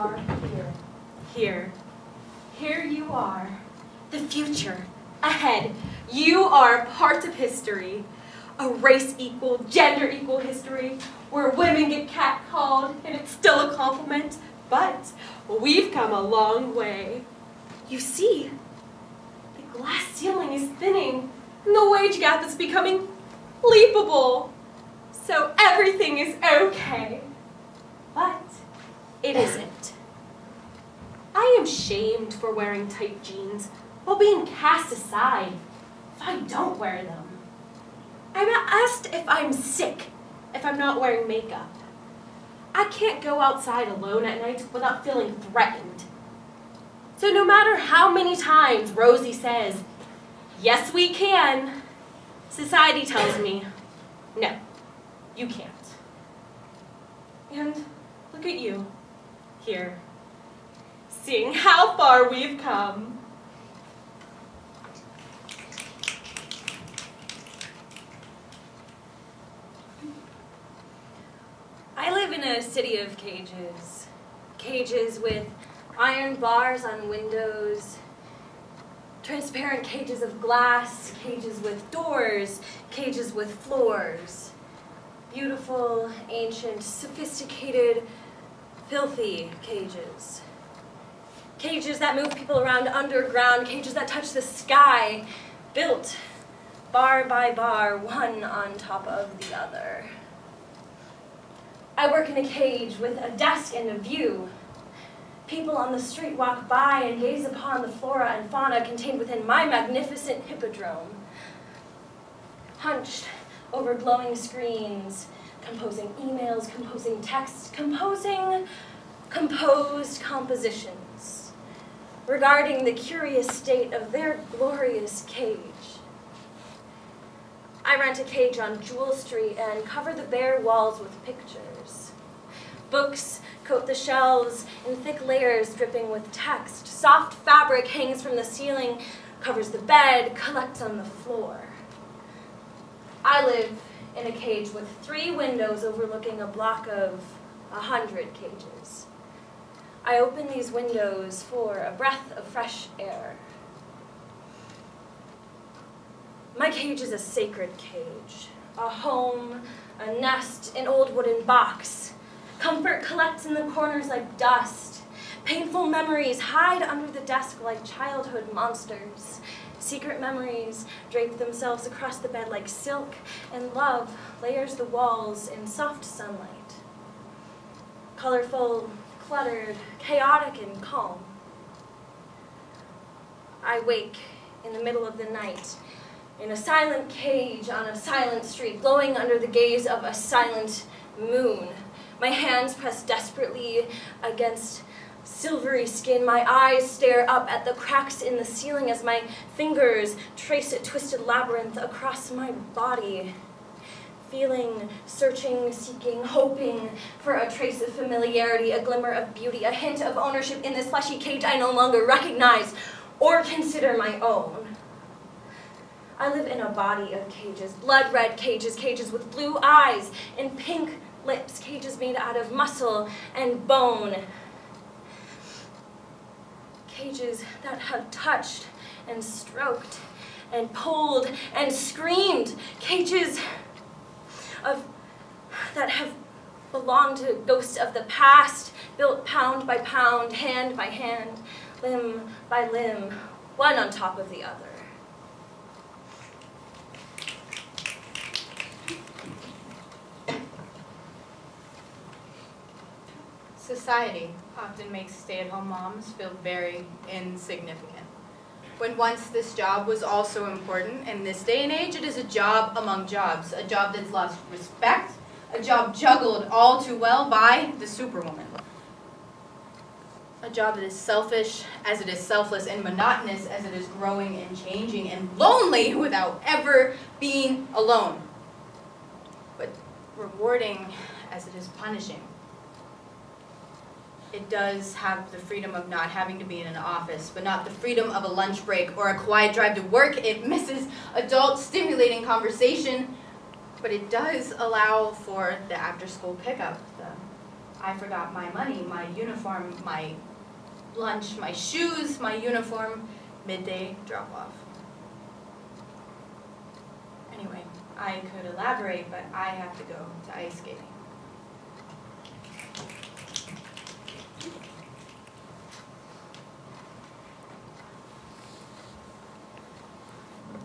are here. Here you are. The future. Ahead. You are part of history. A race equal, gender equal history where women get catcalled and it's still a compliment. But we've come a long way. You see, the glass ceiling is thinning and the wage gap is becoming leapable. So everything is okay. But it isn't. I am shamed for wearing tight jeans while being cast aside if I don't wear them. I'm asked if I'm sick if I'm not wearing makeup. I can't go outside alone at night without feeling threatened. So no matter how many times Rosie says, yes we can, society tells me, no, you can't. And look at you, here, seeing how far we've come. I live in a city of cages. Cages with iron bars on windows, transparent cages of glass, cages with doors, cages with floors. Beautiful, ancient, sophisticated, filthy cages. Cages that move people around underground, cages that touch the sky, built bar by bar, one on top of the other. I work in a cage with a desk and a view. People on the street walk by and gaze upon the flora and fauna contained within my magnificent hippodrome. Hunched over glowing screens, composing emails, composing texts, composing composed compositions regarding the curious state of their glorious cage. I rent a cage on Jewel Street and cover the bare walls with pictures. Books coat the shelves in thick layers dripping with text. Soft fabric hangs from the ceiling, covers the bed, collects on the floor. I live in a cage with 3 windows overlooking a block of 100 cages. I open these windows for a breath of fresh air. My cage is a sacred cage, a home, a nest, an old wooden box. Comfort collects in the corners like dust. Painful memories hide under the desk like childhood monsters. Secret memories drape themselves across the bed like silk, and love layers the walls in soft sunlight. Colorful, cluttered, chaotic, and calm. I wake in the middle of the night in a silent cage on a silent street, glowing under the gaze of a silent moon. My hands press desperately against silvery skin. My eyes stare up at the cracks in the ceiling as my fingers trace a twisted labyrinth across my body. Feeling, searching, seeking, hoping for a trace of familiarity, a glimmer of beauty, a hint of ownership in this fleshy cage I no longer recognize or consider my own. I live in a body of cages, blood-red cages, cages with blue eyes and pink lips, cages made out of muscle and bone. Cages that have touched and stroked and pulled and screamed. Cages that have belonged to ghosts of the past, built pound by pound, hand by hand, limb by limb, one on top of the other. Society often makes stay-at-home moms feel very insignificant. When once this job was also important, in this day and age, it is a job among jobs, a job that's lost respect, a job juggled all too well by the superwoman. A job that is selfish as it is selfless, and monotonous as it is growing and changing, and lonely without ever being alone. But rewarding as it is punishing. It does have the freedom of not having to be in an office, but not the freedom of a lunch break or a quiet drive to work. It misses adult stimulating conversation, but it does allow for the after-school pickup, the I forgot my money, my uniform, my lunch, my shoes, my uniform, midday drop-off. Anyway, I could elaborate, but I have to go to ice skating.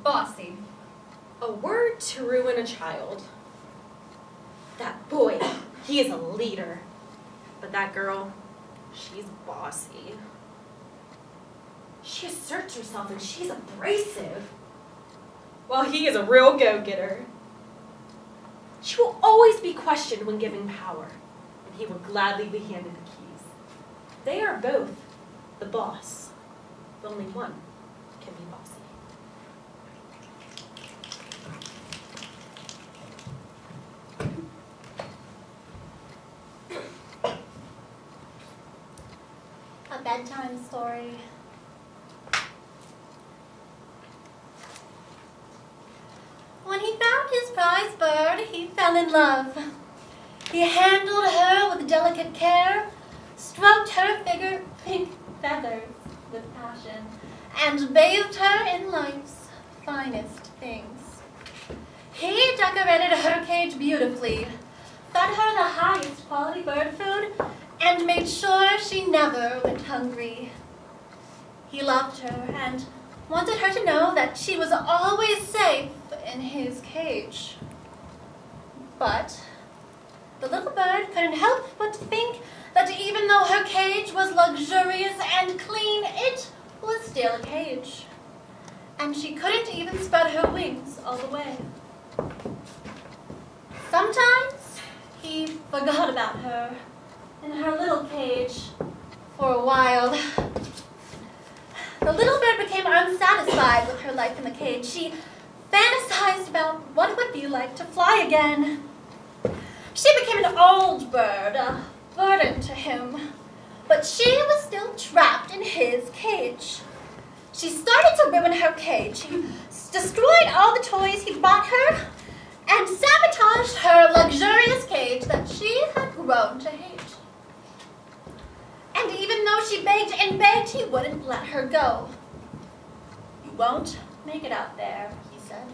Bossy. A word to ruin a child. That boy, he is a leader. But that girl, she's bossy. She asserts herself and she's abrasive. While he is a real go-getter. She will always be questioned when given power, and he will gladly be handed the keys. They are both the boss, but only one can be bossy. A bedtime story. When he found his prize bird, he fell in love. He handled her with delicate care, stroked her pink feathers with passion, and bathed her in life's finest things. He decorated her cage beautifully, fed her the highest quality bird food, and made sure she never went hungry. He loved her and wanted her to know that she was always safe in his cage. But the little bird couldn't help but think that even though her cage was luxurious and clean, it was still a cage. And she couldn't even spread her wings all the way. Sometimes he forgot about her in her little cage for a while. The little bird became unsatisfied with her life in the cage. She fantasized about what it would be like to fly again. She became an old bird, a burden to him, but she was still trapped in his cage. She started to ruin her cage. He destroyed all the toys he bought her and sabotaged her luxurious cage that she had grown to hate. And even though she begged and begged, he wouldn't let her go. "You won't make it out there," he said.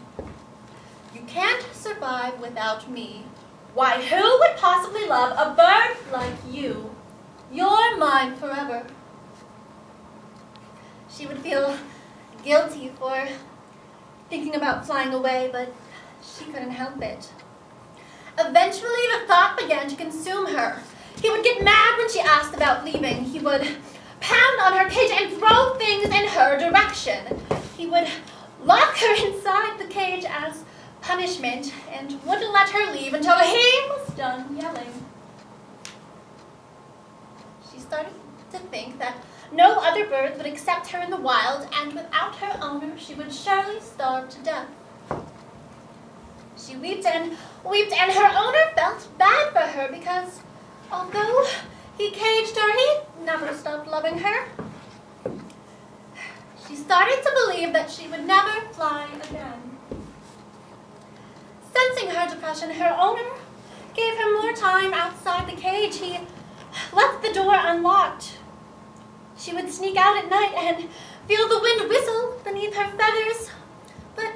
"You can't survive without me. Why, who would possibly love a bird like you? You're mine forever." She would feel guilty for thinking about flying away, but she couldn't help it. Eventually, the thought began to consume her. He would get mad when she asked about leaving. He would pound on her cage and throw things in her direction. He would lock her inside the cage as punishment and wouldn't let her leave until he was done yelling. She started to think that no other bird would accept her in the wild, and without her owner, she would surely starve to death. She wept, and her owner felt bad for her because although he caged her, he never stopped loving her. She started to believe that she would never fly again. Sensing her depression, her owner gave her more time outside the cage. He left the door unlocked. She would sneak out at night and feel the wind whistle beneath her feathers. But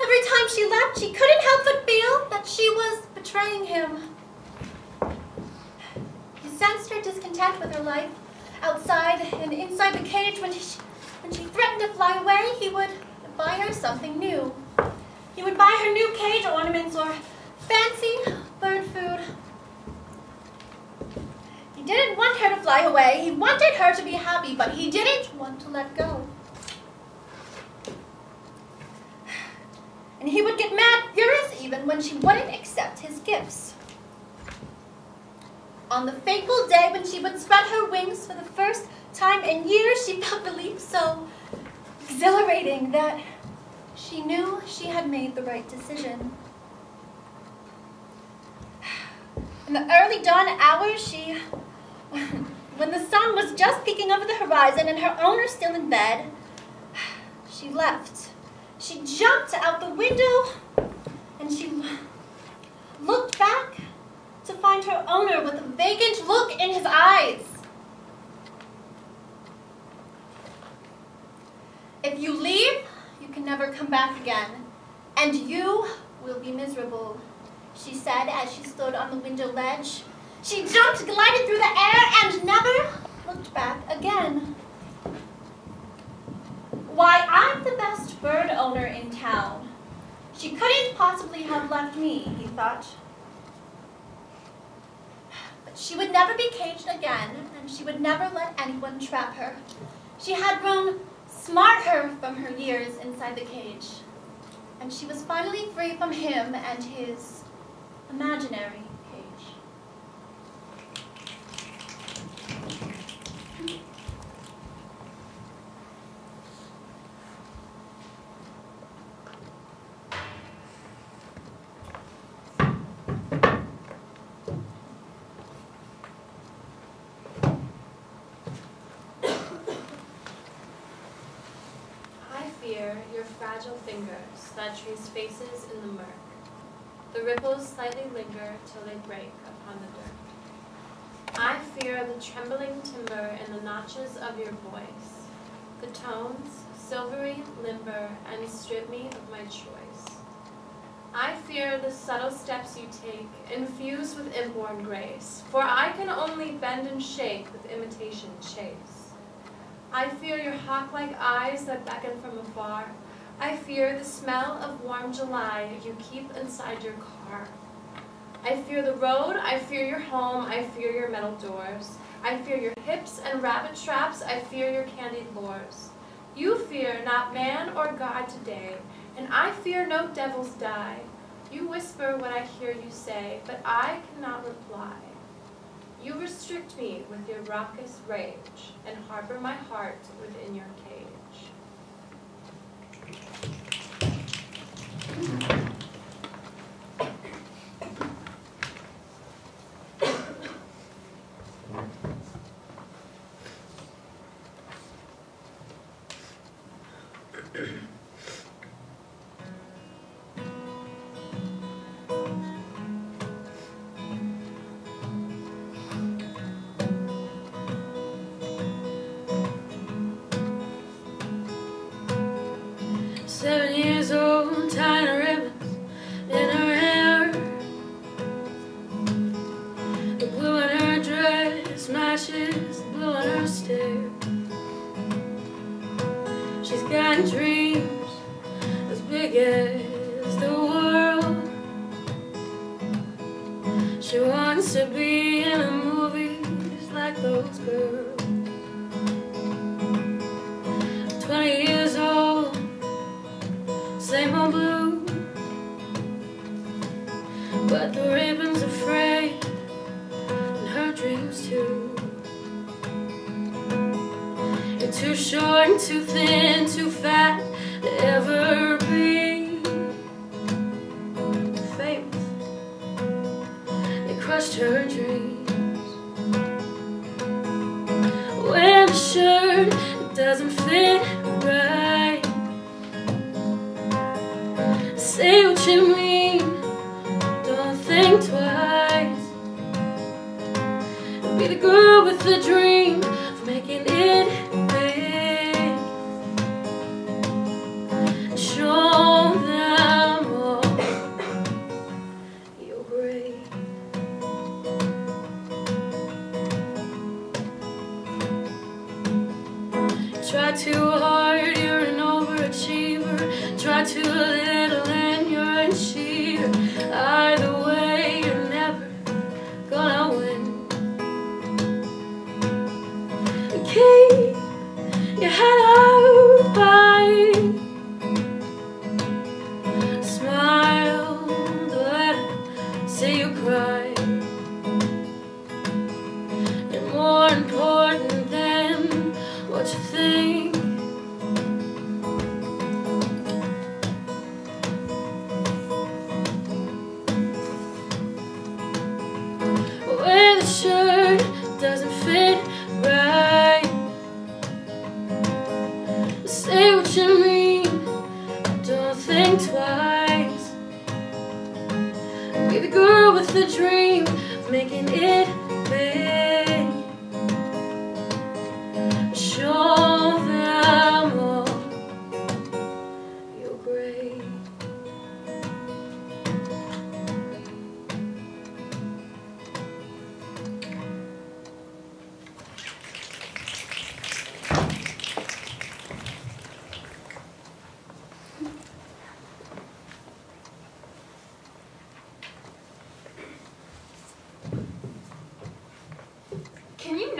every time she left, she couldn't help but feel that she was betraying him. He sensed her discontent with her life outside and inside the cage. When she threatened to fly away, he would buy her something new. He would buy her new cage ornaments or fancy bird food. He didn't want her to fly away. He wanted her to be happy, but he didn't want to let go. And he would get mad, furious even when she wouldn't accept his gifts. On the fateful day when she would spread her wings for the first time in years, she felt relief so exhilarating that she knew she had made the right decision. In the early dawn hours, when the sun was just peeking over the horizon and her owner still in bed, she left. She jumped out the window and she looked back to find her owner with a vacant look his eyes. If you leave, you can never come back again, and you will be miserable, she said as she stood on the window ledge. She jumped, glided through the air, and never looked back again. Why, I'm the best bird owner in town. She couldn't possibly have left me, he thought. But she would never be caged again, and she would never let anyone trap her. She had grown smarter from her years inside the cage, and she was finally free from him and his imaginary cage. Your fragile fingers that trace faces in the murk. The ripples slightly linger till they break upon the dirt. I fear the trembling timber in the notches of your voice, the tones, silvery, limber, and strip me of my choice. I fear the subtle steps you take, infused with inborn grace, for I can only bend and shake with imitation chase. I fear your hawk-like eyes that beckon from afar. I fear the smell of warm July you keep inside your car. I fear the road, I fear your home, I fear your metal doors. I fear your hips and rabbit traps, I fear your candied lures. You fear not man or God today, and I fear no devil's die. You whisper what I hear you say, but I cannot reply. You restrict me with your raucous rage, and harbor my heart within your cage.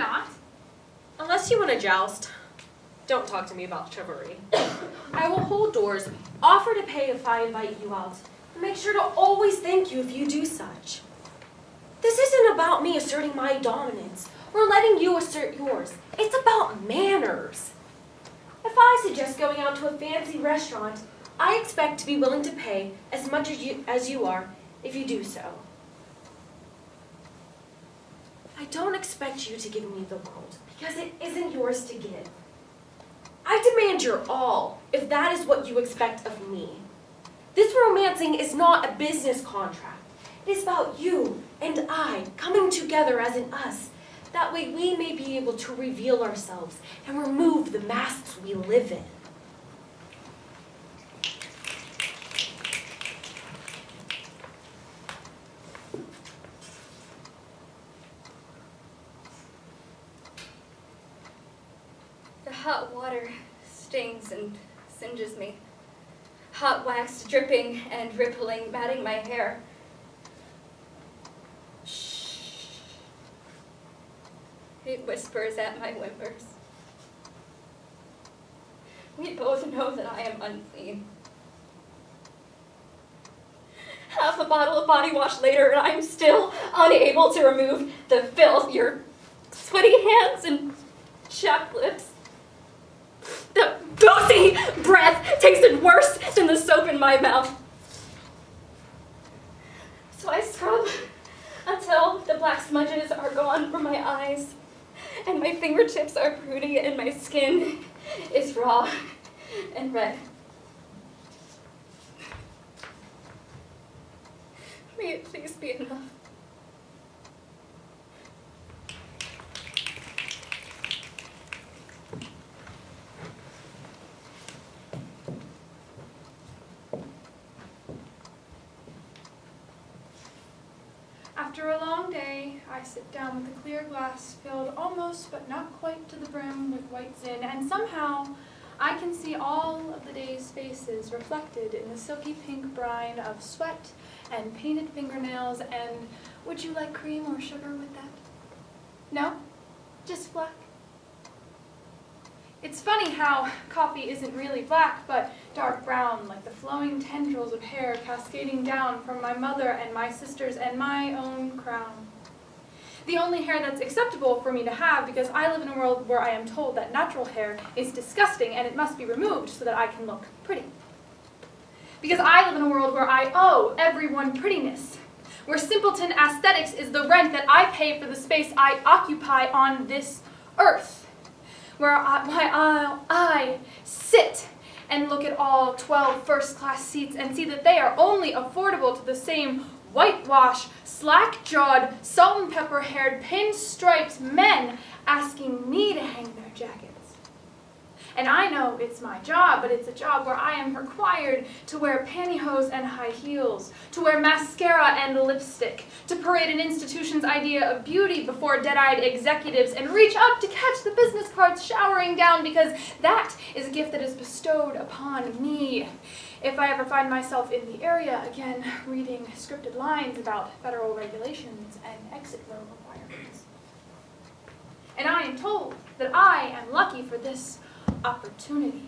not. Unless you want to joust, don't talk to me about chivalry. I will hold doors, offer to pay if I invite you out, and make sure to always thank you if you do such. This isn't about me asserting my dominance or letting you assert yours. It's about manners. If I suggest going out to a fancy restaurant, I expect to be willing to pay as much as you are if you do so. I don't expect you to give me the world because it isn't yours to give. I demand your all if that is what you expect of me. This romancing is not a business contract. It is about you and I coming together as an us. That way we may be able to reveal ourselves and remove the masks we live in. The hot water stings and singes me. Hot wax dripping and rippling, matting my hair. Shh. It whispers at my whimpers. We both know that I am unclean. Half a bottle of body wash later, and I'm still unable to remove the filth, your sweaty hands and chapped lips. The bossy breath tasted worse than the soap in my mouth. So I scrub until the black smudges are gone from my eyes, and my fingertips are broody, and my skin is raw and red. May it please be enough. After a long day, I sit down with a clear glass filled almost but not quite to the brim with white zin, and somehow I can see all of the day's faces reflected in the silky pink brine of sweat and painted fingernails. And would you like cream or sugar with that? No? Just black? It's funny how coffee isn't really black, but dark brown, like the flowing tendrils of hair cascading down from my mother and my sisters and my own crown. The only hair that's acceptable for me to have, because I live in a world where I am told that natural hair is disgusting and it must be removed so that I can look pretty. Because I live in a world where I owe everyone prettiness, where simpleton aesthetics is the rent that I pay for the space I occupy on this earth. Where I sit and look at all 12 first-class seats and see that they are only affordable to the same whitewash, slack-jawed, salt and pepper-haired, pinstriped men asking me to hang their jackets. And I know it's my job, but it's a job where I am required to wear pantyhose and high heels, to wear mascara and lipstick, to parade an institution's idea of beauty before dead-eyed executives and reach up to catch the business cards showering down, because that is a gift that is bestowed upon me. If I ever find myself in the area again reading scripted lines about federal regulations and exit row requirements. And I am told that I am lucky for this opportunity.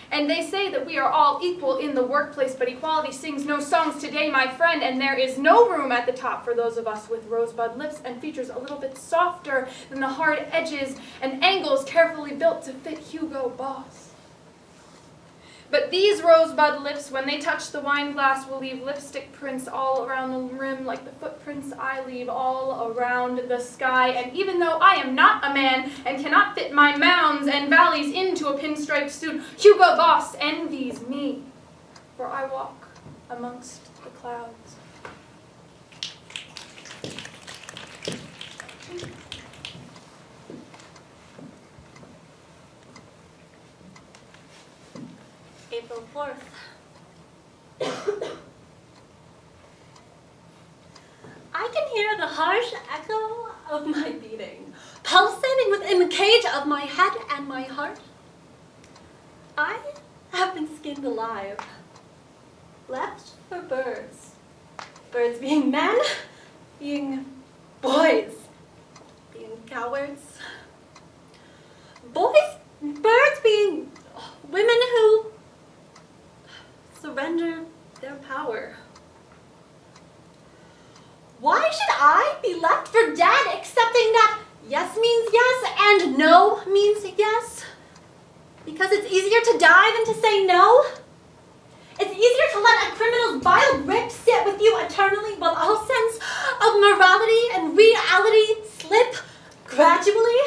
And they say that we are all equal in the workplace, but equality sings no songs today, my friend, and there is no room at the top for those of us with rosebud lips and features a little bit softer than the hard edges and angles carefully built to fit Hugo Boss. But these rosebud lips, when they touch the wine glass, will leave lipstick prints all around the rim, like the footprints I leave all around the sky. And even though I am not a man and cannot fit my mounds and valleys into a pinstriped suit, Hugo Boss envies me, for I walk amongst the clouds. April 4th. I can hear the harsh echo of my beating, pulsating within the cage of my head and my heart. I have been skinned alive, left for birds. Birds being men, being boys, being cowards. Birds being women who surrender their power. Why should I be left for dead accepting that yes means yes and no means yes? Because it's easier to die than to say no? It's easier to let a criminal's vile rip sit with you eternally while all sense of morality and reality slip gradually?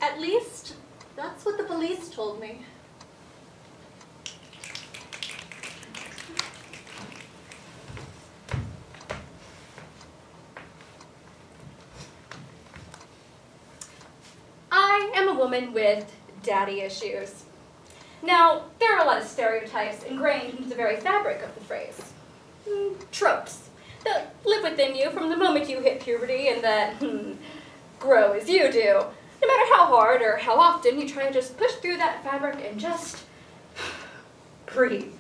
At least, that's what the police told me. I am a woman with daddy issues. Now, there are a lot of stereotypes ingrained into the very fabric of the phrase. Tropes that live within you from the moment you hit puberty and that grow as you do. No matter how hard or how often you try to just push through that fabric and just breathe.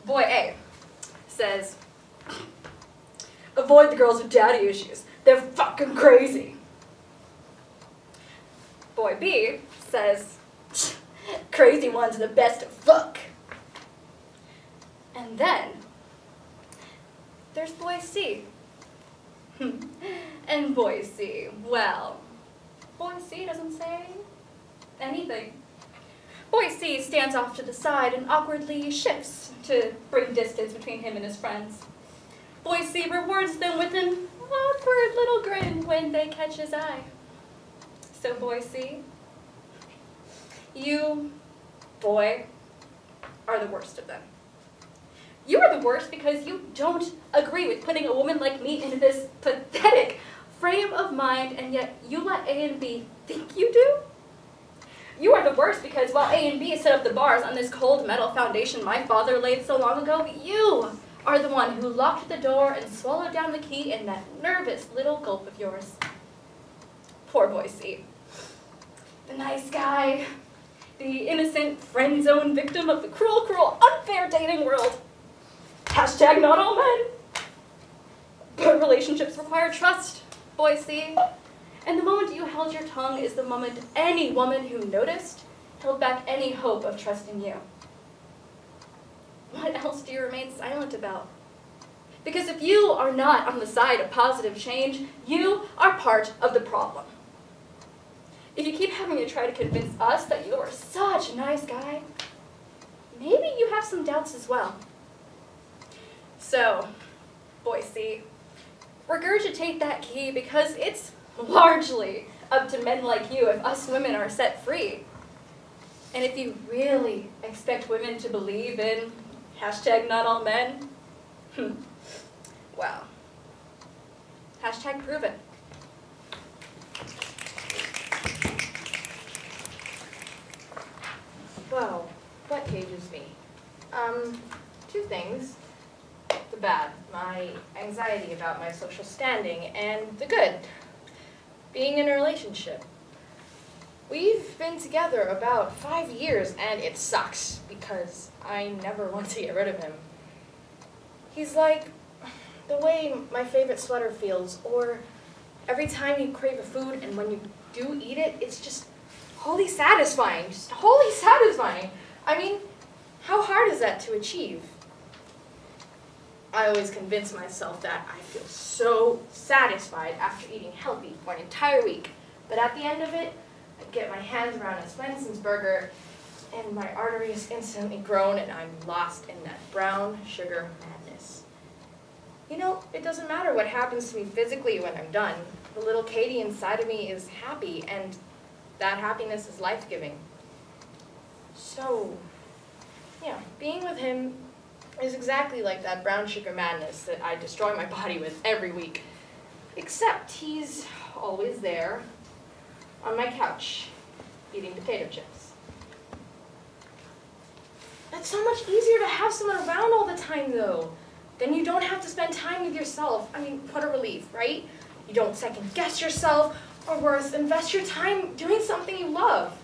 Boy A says, avoid the girls with daddy issues. They're fucking crazy. Boy B says, crazy ones are the best to fuck. And then there's boy C. And boy C, well, boy C doesn't say anything. Boy C stands off to the side and awkwardly shifts to bring distance between him and his friends. Boy C rewards them with an awkward little grin when they catch his eye. So boy C, you, boy, are the worst of them. You are the worst because you don't agree with putting a woman like me into this pathetic frame of mind, and yet you let A and B think you do? You are the worst because while A and B set up the bars on this cold metal foundation my father laid so long ago, you are the one who locked the door and swallowed down the key in that nervous little gulp of yours. Poor boy C. The nice guy, the innocent friend zone victim of the cruel, cruel, unfair dating world. Hashtag not all men. But relationships require trust, boy C. And the moment you held your tongue is the moment any woman who noticed held back any hope of trusting you. What else do you remain silent about? Because if you are not on the side of positive change, you are part of the problem. If you keep having to try to convince us that you are such a nice guy, maybe you have some doubts as well. So, boy C, regurgitate that key because it's largely up to men like you if us women are set free. And if you really expect women to believe in hashtag not all men, well, hashtag proven. Well, what cages me? Two things. The bad, my anxiety about my social standing, and the good, being in a relationship. We've been together about 5 years, and it sucks because I never want to get rid of him. He's like the way my favorite sweater feels, or every time you crave a food, and when you do eat it, it's just wholly satisfying. Just wholly satisfying. I mean, how hard is that to achieve? I always convince myself that I feel so satisfied after eating healthy for an entire week. But at the end of it, I get my hands around a Swenson's burger, and my arteries instantly groan, and I'm lost in that brown sugar madness. You know, it doesn't matter what happens to me physically when I'm done. The little Katie inside of me is happy, and that happiness is life-giving. So, yeah, being with him is exactly like that brown sugar madness that I destroy my body with every week. Except he's always there on my couch, eating potato chips. It's so much easier to have someone around all the time, though. Then you don't have to spend time with yourself. I mean, what a relief, right? You don't second-guess yourself, or worse, invest your time doing something you love.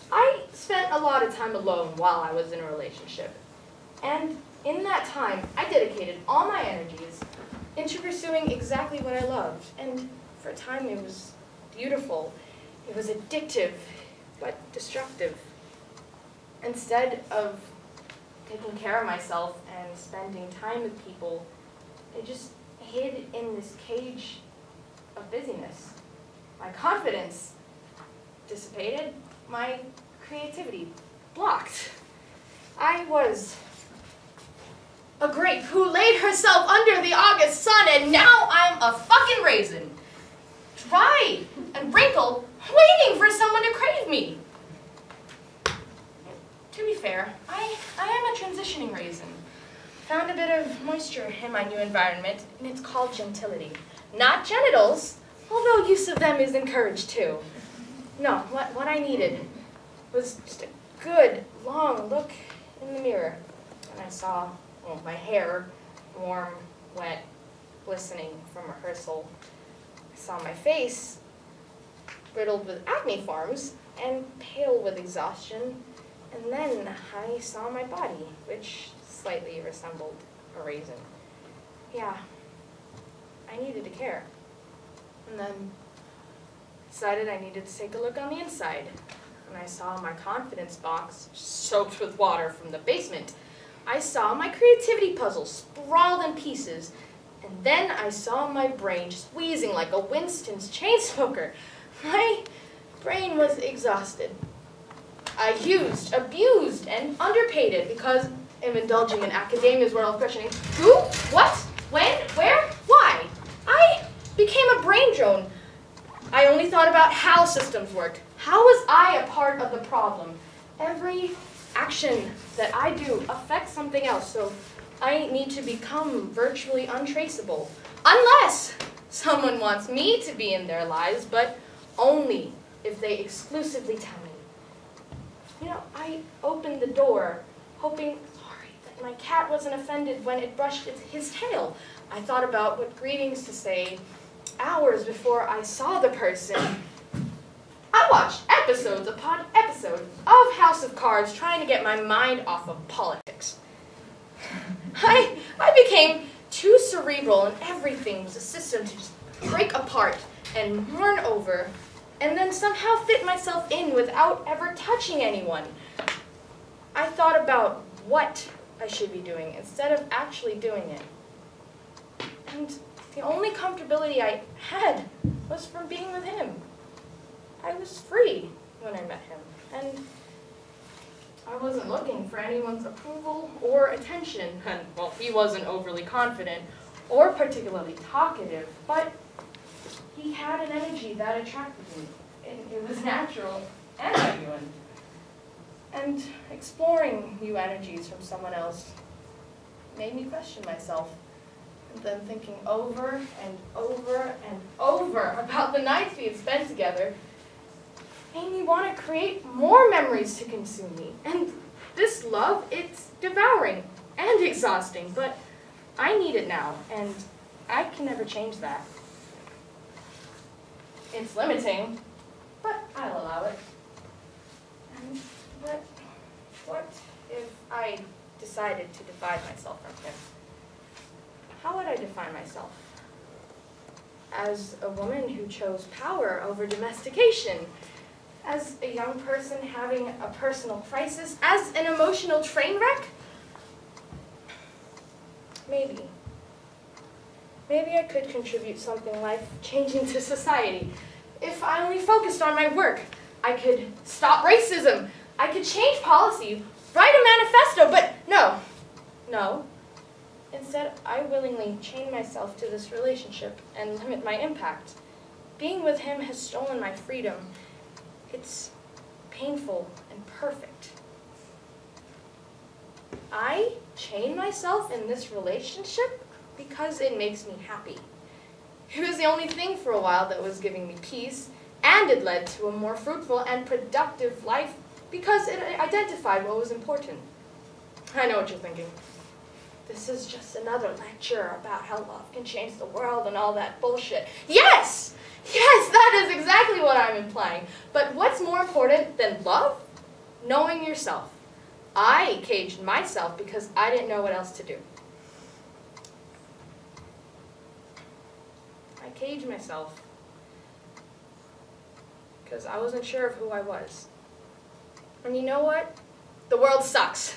I spent a lot of time alone while I was in a relationship. And in that time, I dedicated all my energies into pursuing exactly what I loved. And for a time, it was beautiful. It was addictive, but destructive. Instead of taking care of myself and spending time with people, I just hid in this cage of busyness. My confidence dissipated, my creativity blocked. I was a grape who laid herself under the August sun, and now I'm a fucking raisin. Dry and wrinkled, waiting for someone to crave me. To be fair, I am a transitioning raisin. Found a bit of moisture in my new environment, and it's called gentility. Not genitals, although use of them is encouraged too. No, what I needed was just a good, long look in the mirror. And I saw my hair, warm, wet, glistening from rehearsal. I saw my face, riddled with acne forms, and pale with exhaustion. And then I saw my body, which slightly resembled a raisin. Yeah, I needed to care. And then decided I needed to take a look on the inside. And I saw my confidence box soaked with water from the basement. I saw my creativity puzzle sprawled in pieces. And then I saw my brain just wheezing like a Winston's chain smoker. My brain was exhausted. I used, abused, and underpaid it because I'm indulging in academia's world of questioning. Who? What? When? Where? Why? I became a brain drone. I only thought about how systems worked. How was I a part of the problem? Every action that I do affects something else, so I need to become virtually untraceable. Unless someone wants me to be in their lives, but only if they exclusively tell me. You know, I opened the door, hoping, that my cat wasn't offended when it brushed his tail. I thought about what greetings to say hours before I saw the person. I watched episodes upon episodes of House of Cards trying to get my mind off of politics. I became too cerebral, and everything was a system to just break apart and mourn over, and then somehow fit myself in without ever touching anyone. I thought about what I should be doing instead of actually doing it. And the only comfortability I had was from being with him. I was free when I met him, and I wasn't looking for anyone's approval or attention. And, well, he wasn't overly confident or particularly talkative, but he had an energy that attracted me. It was natural and genuine. And exploring new energies from someone else made me question myself. And then thinking over and over and over about the nights we had spent together made me want to create more memories to consume me. And this love, it's devouring and exhausting, but I need it now, and I can never change that. It's limiting, but I'll allow it. And what if I decided to divide myself from him? How would I define myself? As a woman who chose power over domestication, as a young person having a personal crisis, as an emotional train wreck? Maybe. Maybe I could contribute something life-changing to society. If I only focused on my work, I could stop racism. I could change policy, write a manifesto, but no. Instead, I willingly chain myself to this relationship and limit my impact. Being with him has stolen my freedom. It's painful and perfect. I chain myself in this relationship because it makes me happy. It was the only thing for a while that was giving me peace, and it led to a more fruitful and productive life because it identified what was important. I know what you're thinking. This is just another lecture about how love can change the world and all that bullshit. Yes! Yes, that is exactly what I'm implying. But what's more important than love? Knowing yourself. I caged myself because I didn't know what else to do. I caged myself because I wasn't sure of who I was. And you know what? The world sucks.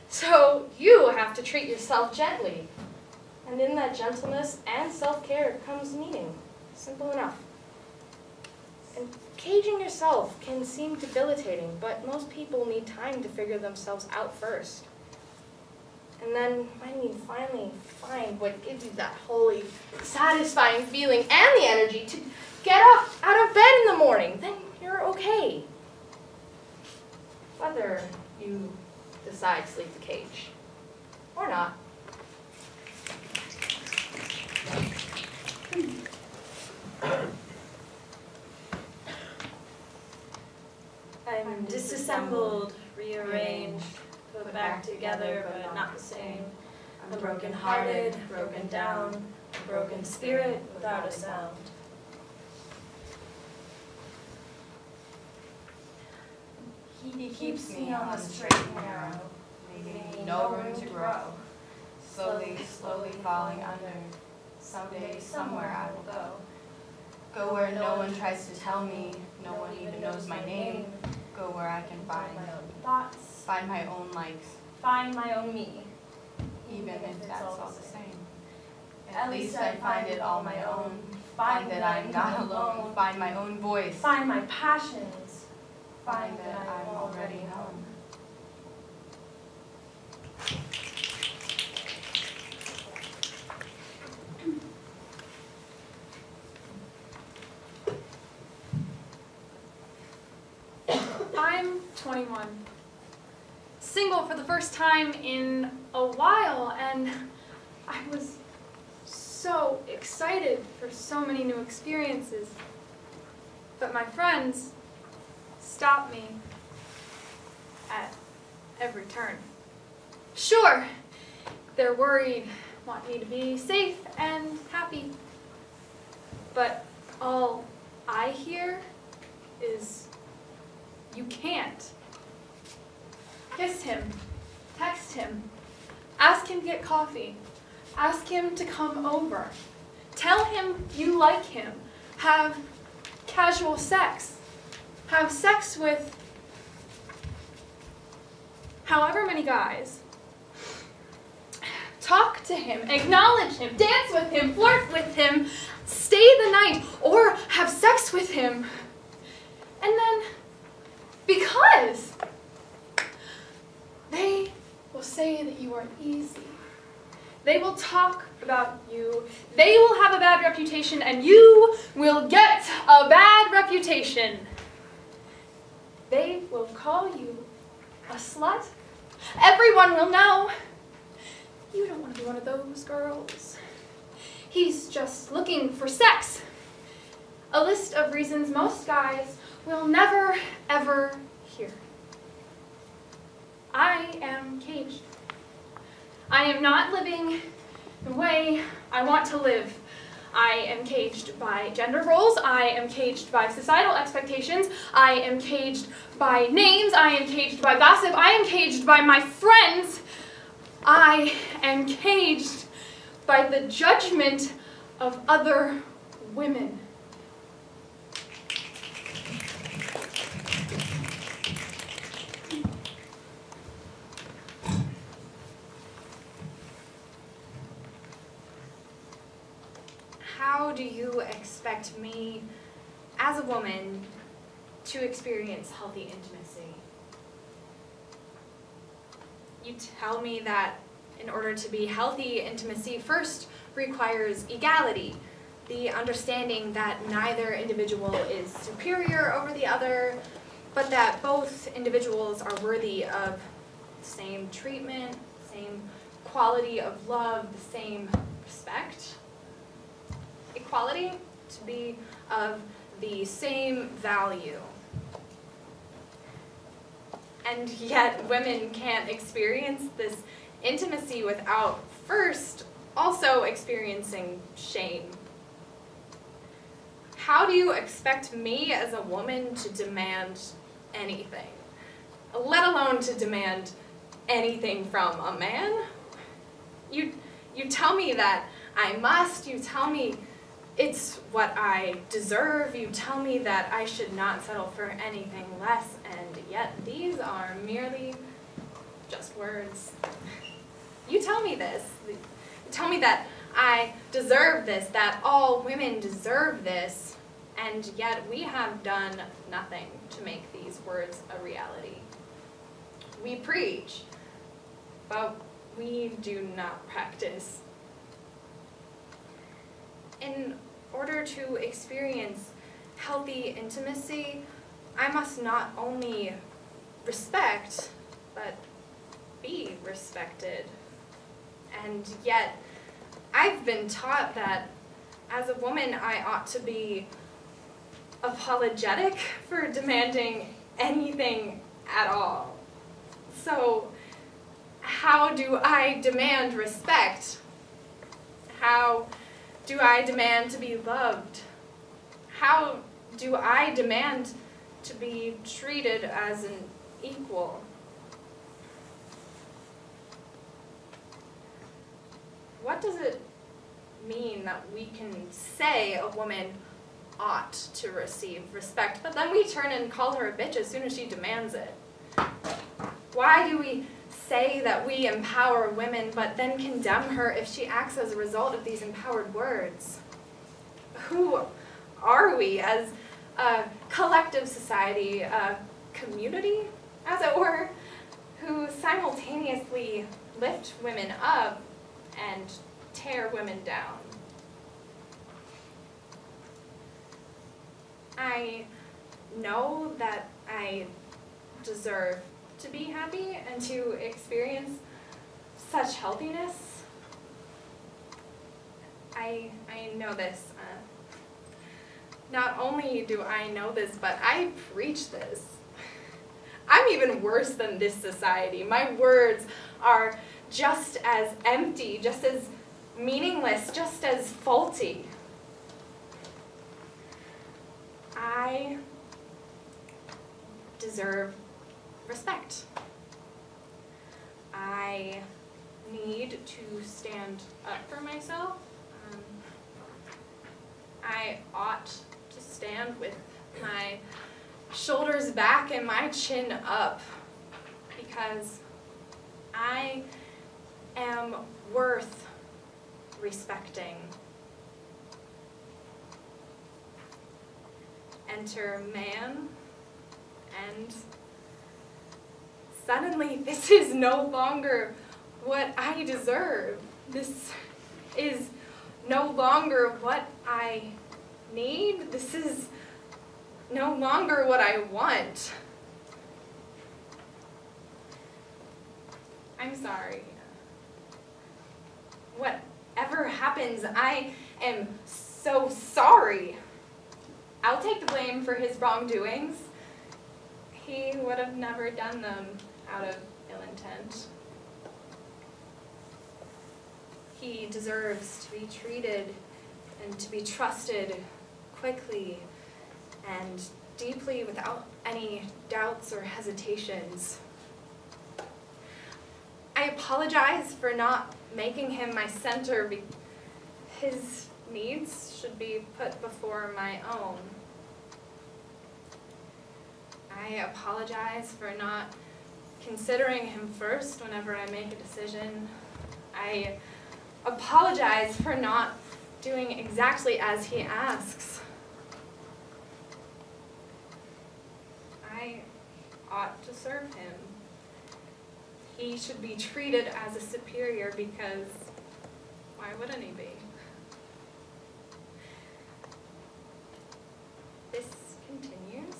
So you have to treat yourself gently. And in that gentleness and self-care comes meaning. Simple enough. And caging yourself can seem debilitating, but most people need time to figure themselves out first. And then when you finally find what gives you that holy, satisfying feeling and the energy to get up out of bed in the morning, then you're okay. Whether you decide to leave the cage or not. I'm disassembled, rearranged, put back together, but not the same. I'm broken-hearted, broken down, a broken spirit without a sound. He keeps me on the straight and narrow, leaving me no room to grow. Slowly, slowly falling under. Someday, somewhere I will go. Go where no one tries to tell me, no one even knows my name. Go where I can find my own thoughts, find my own likes, find my own me. even if that's all the same. At least I find it all my own. Find that I'm not alone. Find my own voice. Find my passions. Find that I'm already known. I'm 21. Single for the first time in a while, and I was so excited for so many new experiences. But my friends stopped me at every turn. Sure, they're worried, want me to be safe and happy. But all I hear is, you can't. Kiss him, text him, ask him to get coffee, ask him to come over, tell him you like him, have casual sex, have sex with however many guys, talk to him, acknowledge him, dance with him, flirt with him, stay the night, or have sex with him. And then, because they will say that you are easy. They will talk about you. They will have a bad reputation, and you will get a bad reputation. They will call you a slut. Everyone will know. You don't want to be one of those girls. He's just looking for sex. A list of reasons most guys will never, ever hear. I am caged. I am not living the way I want to live. I am caged by gender roles. I am caged by societal expectations. I am caged by names. I am caged by gossip. I am caged by my friends. I am caged by the judgment of other women. How do you expect me, as a woman, to experience healthy intimacy? You tell me that in order to be healthy, intimacy first requires equality, the understanding that neither individual is superior over the other, but that both individuals are worthy of the same treatment, same quality of love, the same respect. Equality, to be of the same value. And yet women can't experience this intimacy without first also experiencing shame. How do you expect me as a woman to demand anything, let alone to demand anything from a man. You tell me that I must. You tell me it's what I deserve. You tell me that I should not settle for anything less, and yet these are merely just words. You tell me this. You tell me that I deserve this, that all women deserve this, and yet we have done nothing to make these words a reality. We preach, but we do not practice. In order to experience healthy intimacy, I must not only respect, but be respected. And yet, I've been taught that as a woman, I ought to be apologetic for demanding anything at all. So, how do I demand respect? How do I demand to be loved? How do I demand to be treated as an equal? What does it mean that we can say a woman ought to receive respect, but then we turn and call her a bitch as soon as she demands it? Why do we say that we empower women, but then condemn her if she acts as a result of these empowered words? Who are we as a collective society, a community, as it were, who simultaneously lift women up and tear women down? I know that I deserve to be happy and to experience such healthiness. I know this. Not only do I know this, but I preach this. I'm even worse than this society. My words are just as empty, just as meaningless, just as faulty. I deserve respect. I need to stand up for myself. I ought to stand with my shoulders back and my chin up, because I am worth respecting. Enter man, and suddenly this is no longer what I deserve. This is no longer what I need. This is no longer what I want. I'm sorry. Whatever happens, I am so sorry. I'll take the blame for his wrongdoings. He would have never done them out of ill intent. He deserves to be treated and to be trusted quickly and deeply without any doubts or hesitations. I apologize for not making him my center. His needs should be put before my own. I apologize for not considering him first whenever I make a decision. I apologize for not doing exactly as he asks. I ought to serve him. He should be treated as a superior, because why wouldn't he be? This continues.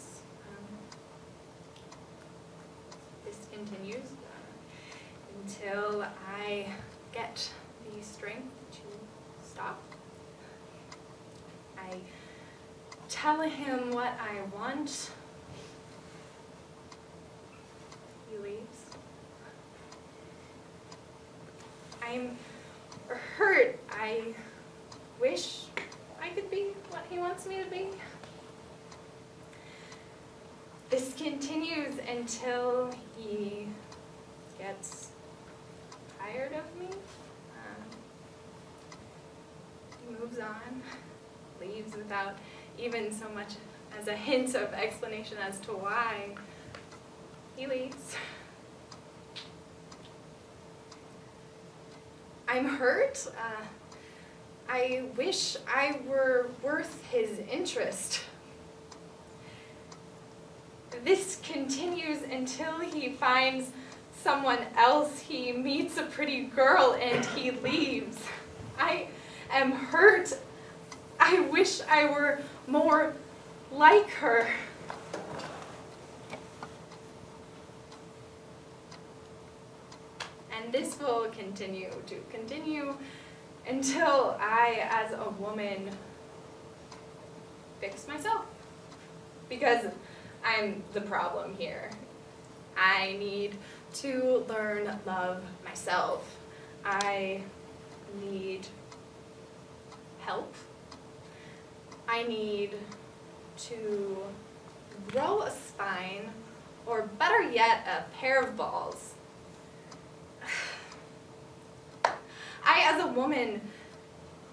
Until I get the strength to stop. I tell him what I want. He leaves. I'm hurt. I wish I could be what he wants me to be. This continues until he gets tired of me. He moves on, leaves without even so much as a hint of explanation as to why he leaves. I'm hurt. I wish I were worth his interest. This continues until he finds someone else. He meets a pretty girl and he leaves. I am hurt. I wish I were more like her. And this will continue until I, as a woman, fix myself. Because I'm the problem here. I need to learn love myself. I need help. I need to grow a spine, or better yet, a pair of balls. I, as a woman,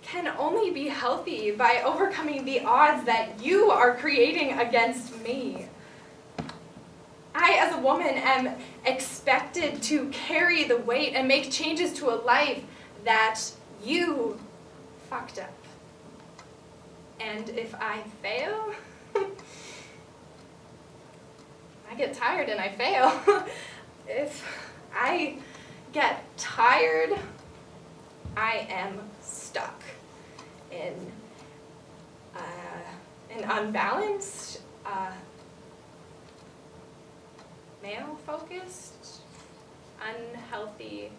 can only be healthy by overcoming the odds that you are creating against me. I, as a woman, am expected to carry the weight and make changes to a life that you fucked up. And if I fail, I get tired and I fail. If I get tired, I am stuck in an unbalanced, male-focused, unhealthy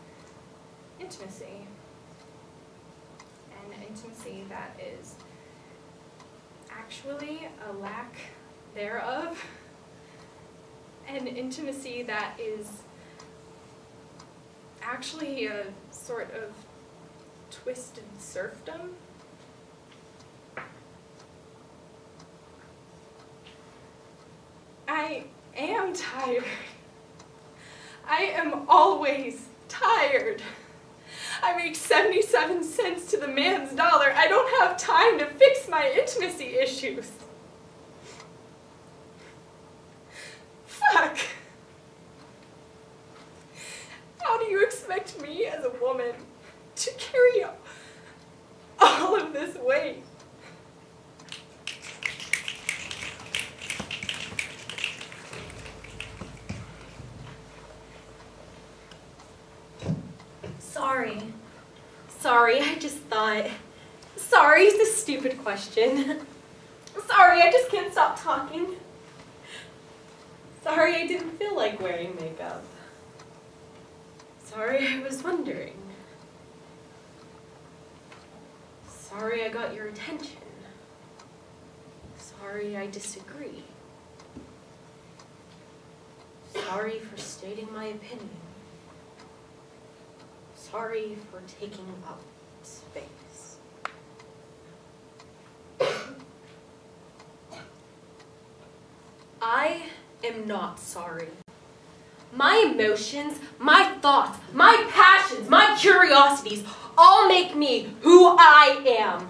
intimacy. An intimacy that is actually a lack thereof. An intimacy that is actually a sort of twisted serfdom. I am tired. I am always tired. I make 77 cents to the man's dollar. I don't have time to fix my intimacy issues. Fuck. How do you expect me as a woman to carry all of this weight? Sorry, I just thought. Sorry, it's a stupid question. Sorry, I just can't stop talking. Sorry, I didn't feel like wearing makeup. Sorry, I was wondering. Sorry I got your attention. Sorry I disagree. Sorry for stating my opinion. Sorry for taking up space. I am not sorry. My emotions, my thoughts, my passions, my curiosities all make me who I am.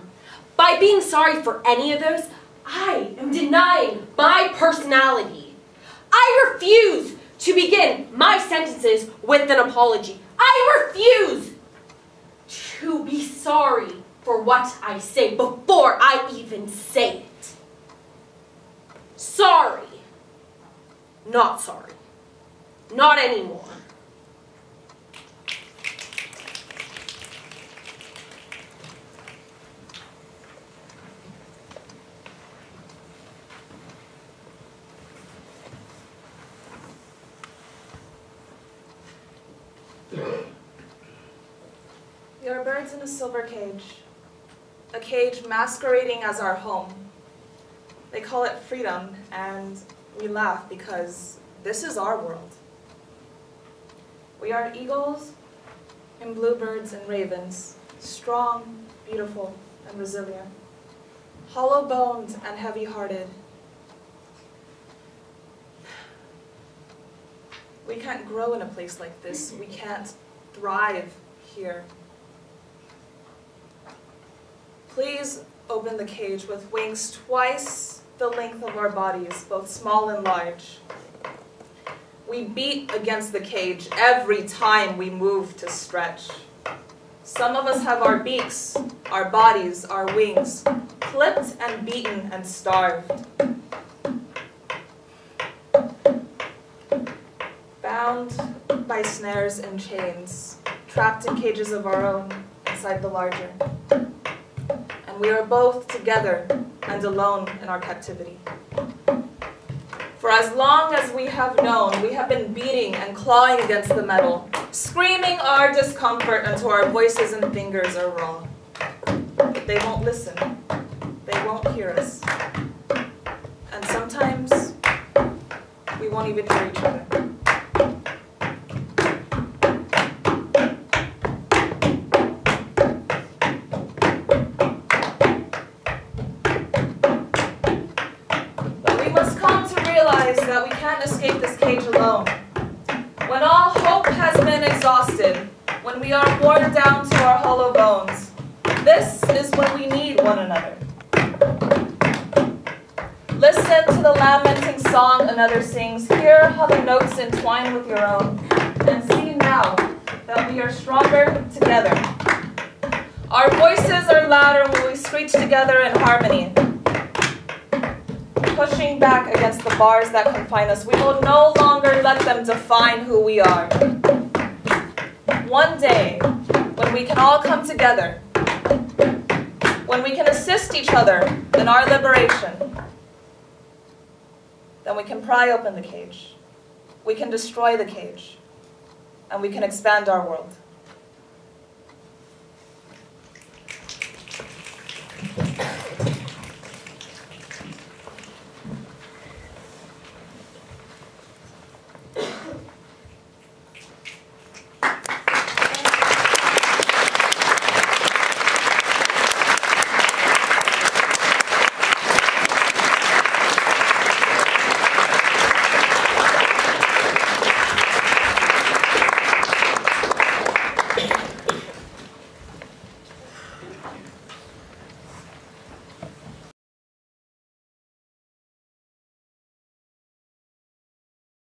By being sorry for any of those, I am denying my personality. I refuse to begin my sentences with an apology. I refuse to be sorry for what I say before I even say it. Sorry. Not sorry. Not anymore. We are birds in a silver cage, a cage masquerading as our home. They call it freedom, and we laugh because this is our world. We are eagles and bluebirds and ravens, strong, beautiful, and resilient, hollow-boned and heavy-hearted. We can't grow in a place like this. We can't thrive here. Please open the cage with wings twice the length of our bodies, both small and large. We beat against the cage every time we move to stretch. Some of us have our beaks, our bodies, our wings, clipped and beaten and starved. Bound by snares and chains, trapped in cages of our own inside the larger. And we are both together and alone in our captivity. For as long as we have known, we have been beating and clawing against the metal, screaming our discomfort until our voices and fingers are raw. But they won't listen. They won't hear us. And sometimes we won't even hear each other. That we can't escape this cage alone. When all hope has been exhausted, when we are worn down to our hollow bones, this is when we need one another. Listen to the lamenting song another sings, hear how the notes entwine with your own, and see now that we are stronger together. Our voices are louder when we screech together in harmony, pushing back against the bars that confine us. We will no longer let them define who we are. One day, when we can all come together, when we can assist each other in our liberation, then we can pry open the cage, we can destroy the cage, and we can expand our world.